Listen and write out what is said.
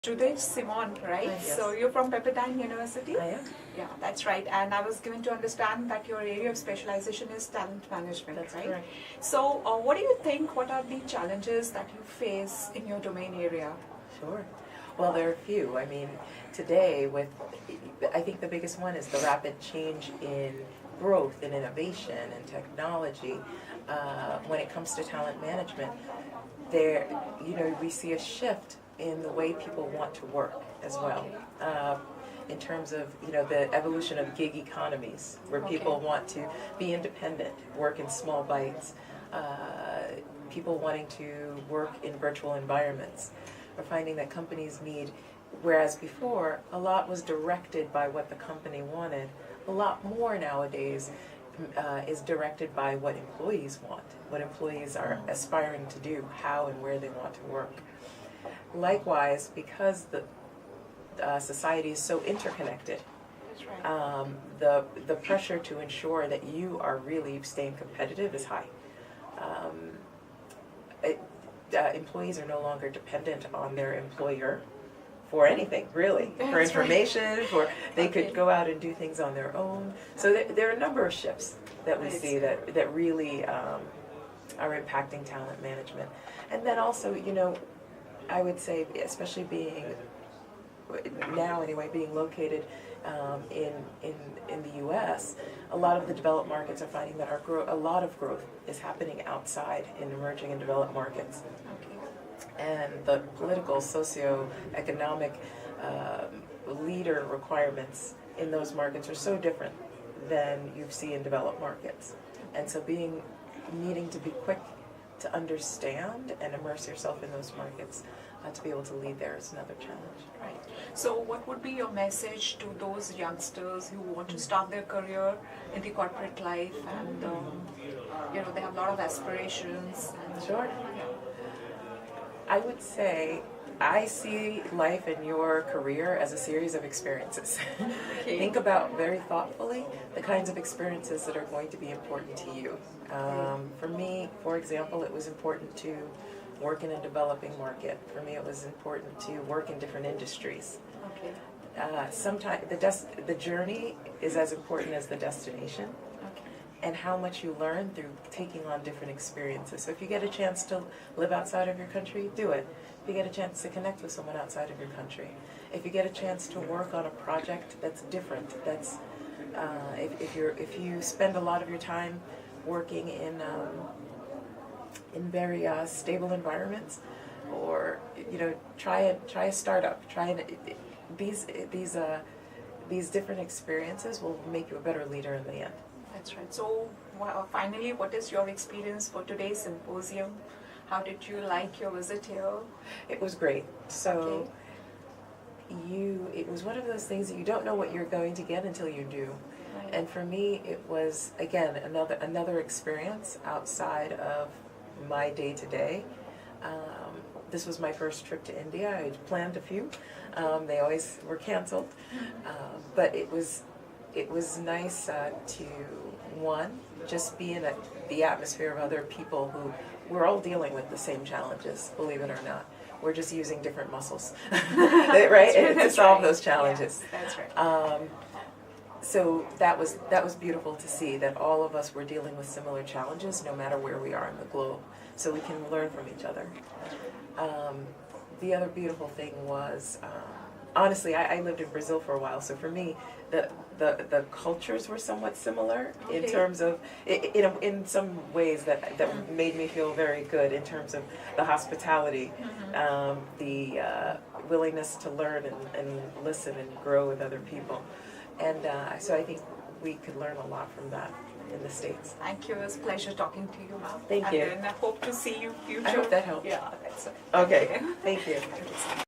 Judith, Simone, right? Yes. So you're from Pepperdine University? I am. Yeah, that's right. And I was given to understand that your area of specialization is talent management, That's right? correct. So what do you think, what are the challenges that you face in your domain area? Sure. Well, there are a few. I mean, today, I think the biggest one is the rapid change in growth and innovation and technology. When it comes to talent management, we see a shift in the way people want to work as well. In terms of, the evolution of gig economies, where people want to be independent, work in small bites, people wanting to work in virtual environments. We're finding that companies need, whereas before, a lot was directed by what the company wanted, a lot more nowadays is directed by what employees want, what employees are aspiring to do, how and where they want to work. Likewise, because the society is so interconnected, the pressure to ensure that you are really staying competitive is high. Employees are no longer dependent on their employer for anything, really, for information, they could go out and do things on their own. So there are a number of shifts that we see that really are impacting talent management. And then also, I would say, especially being now anyway, being located in the U.S., a lot of the developed markets are finding that a lot of growth is happening outside in emerging and developed markets. And the political, socio-economic leader requirements in those markets are so different than you see in developed markets. And so needing to be quick to understand and immerse yourself in those markets to be able to lead there is another challenge. Right. So what would be your message to those youngsters who want to start their career in the corporate life and they have a lot of aspirations? Sure. I would say I see life in your career as a series of experiences. Think about very thoughtfully the kinds of experiences that are going to be important to you. For me, for example, it was important to work in a developing market. For me, it was important to work in different industries. Sometimes the journey is as important as the destination, and how much you learn through taking on different experiences. So if you get a chance to live outside of your country, do it. If you get a chance to connect with someone outside of your country, if you get a chance to work on a project that's different, that's if you spend a lot of your time working in very stable environments, or try a startup, these different experiences will make you a better leader in the end. That's right. So finally, what is your experience for today's symposium? How did you like your visit here? It was great. So it was one of those things that you don't know what you're going to get until you do. Right. And for me, it was, again, another experience outside of my day-to-day. This was my first trip to India. I had planned a few. They always were canceled. But it was nice to, just be in the atmosphere of other people who we're all dealing with the same challenges, believe it or not. We're just using different muscles, right, to solve those challenges. Yes, that's right. So that was beautiful to see that all of us were dealing with similar challenges, no matter where we are in the globe. So we can learn from each other. The other beautiful thing was, honestly, I lived in Brazil for a while, so for me, the cultures were somewhat similar in terms of, in some ways that made me feel very good in terms of the hospitality, the willingness to learn and listen and grow with other people. And so I think we could learn a lot from that in the States. Thank you. It was a pleasure talking to you, ma'am. Thank you. And I hope to see you future. I hope that helped. Yeah, that's it. Okay. Thank you.